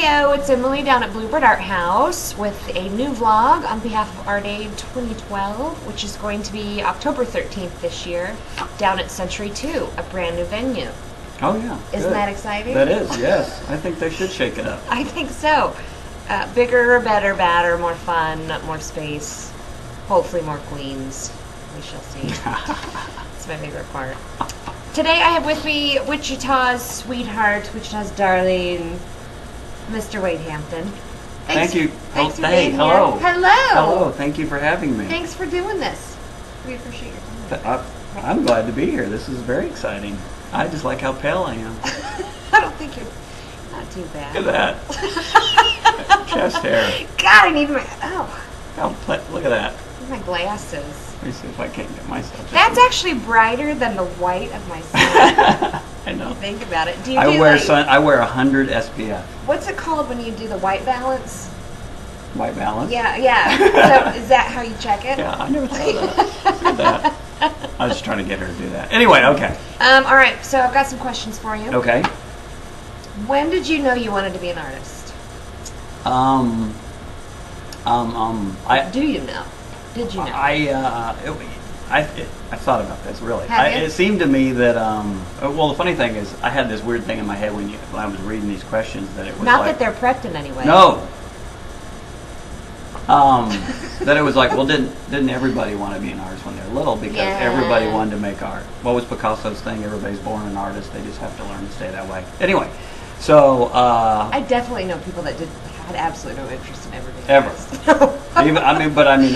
Heyo, it's Emily down at Bluebird Art House with a new vlog on behalf of Art Aid 2012, which is going to be October 13th this year, down at Century 2, a brand new venue. Oh yeah. Isn't that exciting? That is, yes. I think they should shake it up. I think so. Bigger, better, badder, more fun, more space, hopefully more queens. We shall see. It's my favorite part. Today I have with me Wichita's sweetheart, Wichita's darling, Mr. Wade Hampton. Thank you. Thanks for hey, being hello. here. Hello. Hello. Thank you for having me. Thanks for doing this. We appreciate your time. I'm glad to be here. This is very exciting. I just like how pale I am. I don't think you're not too bad. Look at that. Chest hair. God, I need my... Oh. Look at that. My glasses. Let me see if I can't get myself. That's actually brighter than the white of my sun. I know. Think about it. Do you I do wear like, I wear 100 SPF. What's it called when you do the white balance? White balance? Yeah, yeah. So is that how you check it? Yeah, I never thought of that. Look at that. I was just trying to get her to do that. Anyway, okay. All right. So I've got some questions for you. Okay. When did you know you wanted to be an artist? Do you know? Did you know? I thought about this really. It seemed to me that well, the funny thing is, I had this weird thing in my head when I was reading these questions that it was not like, that they're prepped in any way. No. That it was like, well, didn't everybody want to be an artist when they were little because everybody wanted to make art? What was Picasso's thing? Everybody's born an artist. They just have to learn to stay that way. Anyway, so I definitely know people that had absolutely no interest in ever being an artist. They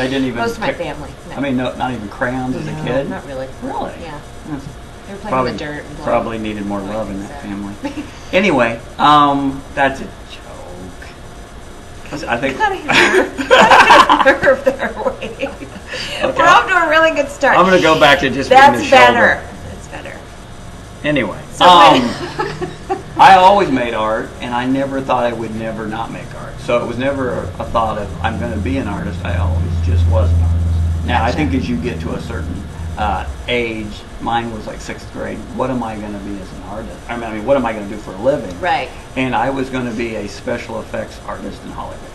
didn't even. Most of my family. No. I mean, not even crayons as a kid. Not really. Really? Yeah. Yes. They were playing in the dirt. And probably needed more love in that family. Anyway, that's a joke. I think. Nerve there, Wade. Okay. We're off to a really good start. I'm going to go back to just That's being the better. shoulder. That's better. Anyway, so I always made art, and I never thought I would never not make art. So it was never a thought of I'm going to be an artist. I always just was an artist. Now, I think as you get to a certain age, mine was like 6th grade. What am I going to be as an artist? I mean, what am I going to do for a living? Right. And I was going to be a special effects artist in Hollywood.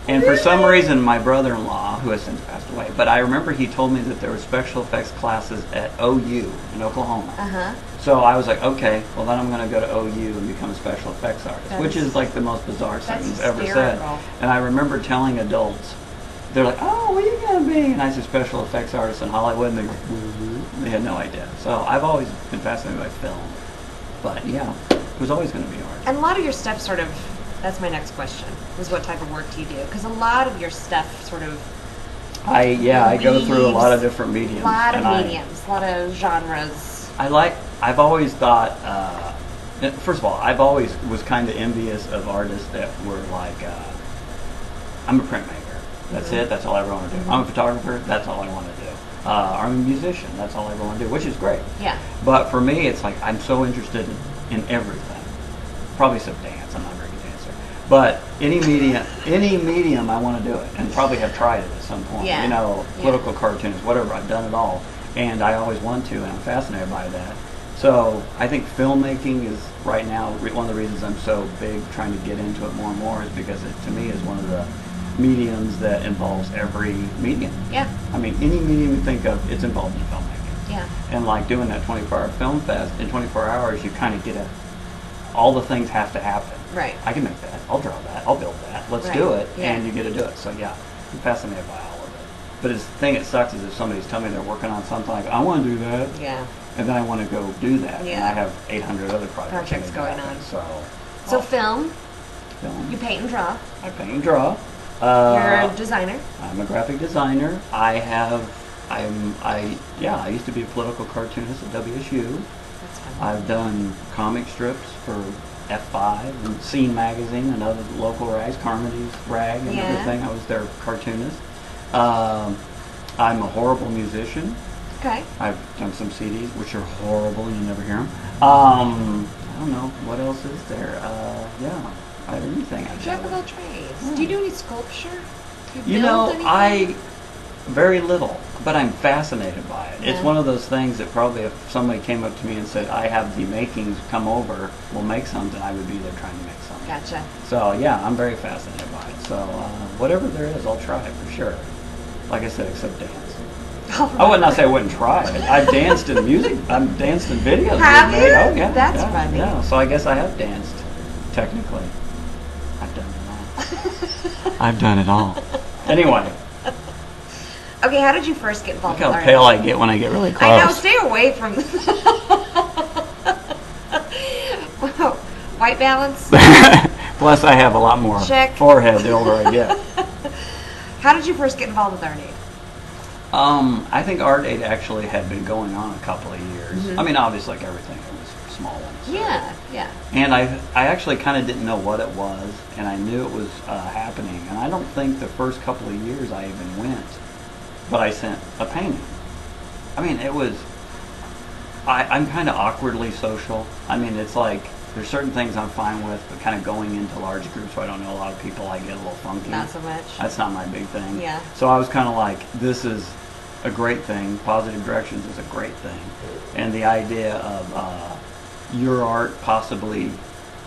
And for some reason, my brother-in-law, who has since passed away, but I remember he told me that there were special effects classes at OU in Oklahoma. Uh-huh. So I was like, okay, well then I'm going to go to OU and become a special effects artist, which is like the most bizarre sentence ever said. And I remember telling adults, they're like, oh, what are you going to be? And I said, special effects artist in Hollywood, and they had no idea. So I've always been fascinated by film. But yeah, it was always going to be art. And a lot of your stuff sort of, that's my next question, was what type of work do you do? Because a lot of your stuff sort of I go through a lot of different mediums. A lot of mediums, a lot of genres. I've always thought, first of all, I've always was kind of envious of artists that were like, I'm a printmaker. That's it. That's all I ever want to do. I'm a photographer. That's all I want to do. I'm a musician. That's all I ever want to do, which is great. Yeah. But for me, it's like I'm so interested in everything. Probably some dance. I'm not a very good dancer. But any medium, I want to do it, and probably have tried it at some point. Yeah. You know, political cartoons, whatever. I've done it all, and I always want to, and I'm fascinated by that. So I think filmmaking is right now one of the reasons I'm so big, trying to get into it more and more, is because it, to me, is one of the mediums that involves every medium. Yeah. I mean, any medium you think of, it's involved in filmmaking. Yeah. And like doing that 24-hour film fest, in 24 hours, you kind of get all the things have to happen. Right. I can make that. I'll draw that. I'll build that. Let's do it. Yeah. And you get to do it. So yeah, I'm fascinated by all of it. But the thing that sucks is if somebody's telling me they're working on something, like, I want to do that. Yeah. And then I want to go do that. Yeah. And I have 800 other projects going on. So film. You paint and draw. I paint and draw. You're a designer. I'm a graphic designer. I used to be a political cartoonist at WSU. That's fun. I've done comic strips for F5 and Scene Magazine and other local rags, Carmody's rag and everything. I was their cartoonist. I'm a horrible musician. Okay. I've done some CDs, which are horrible. You never hear them. I don't know. What else is there? Anything. Jack of all trades. Do you do any sculpture? Very little. but I'm fascinated by it. It's Yeah. one of those things that probably if somebody came up to me and said, I have the makings, come over, we'll make something, I would be there trying to make something. Gotcha. So yeah, I'm very fascinated by it. So whatever there is, I'll try it for sure. Like I said, except dance. I would not say I wouldn't try it. I've danced in music. I've danced in videos. Have we've made. you? Oh yeah. That's yeah, funny. Yeah. So I guess I have danced. Technically, I've done it all. I've done it all. Anyway, Okay, how did you first get look involved how with art? pale I get when I get really close. I know, stay away from white balance. Plus, I have a lot more Check. forehead the older I get. How did you first get involved with Art Aid? I think Art Aid actually had been going on a couple of years. Mhm. I mean, obviously, like everything, it was small ones. Yeah, yeah. And I actually kind of didn't know what it was, and I knew it was happening. And I don't think the first couple of years I even went, but I sent a painting. I mean, it was. I'm kind of awkwardly social. I mean, it's like there's certain things I'm fine with, but kind of going into large groups where I don't know a lot of people, I get a little funky. Not so much. That's not my big thing. Yeah. So I was kind of like, this is a great thing. Positive Directions is a great thing. And the idea of your art possibly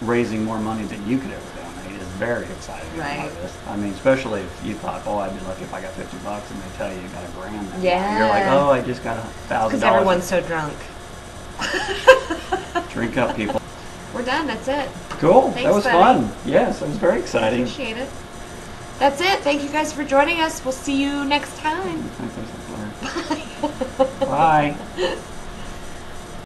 raising more money than you could ever donate is very exciting. as an Right. artist. I mean, especially if you thought, oh, I'd be lucky if I got $50 and they tell you you got $1,000. Then Yeah. You're like, oh, I just got $1,000. Because everyone's so drunk. Drink up, people. We're done. That's it. Cool. Thanks, that was buddy. fun. Yes, it was very exciting. Appreciate it. That's it. Thank you guys for joining us. We'll see you next time. Bye.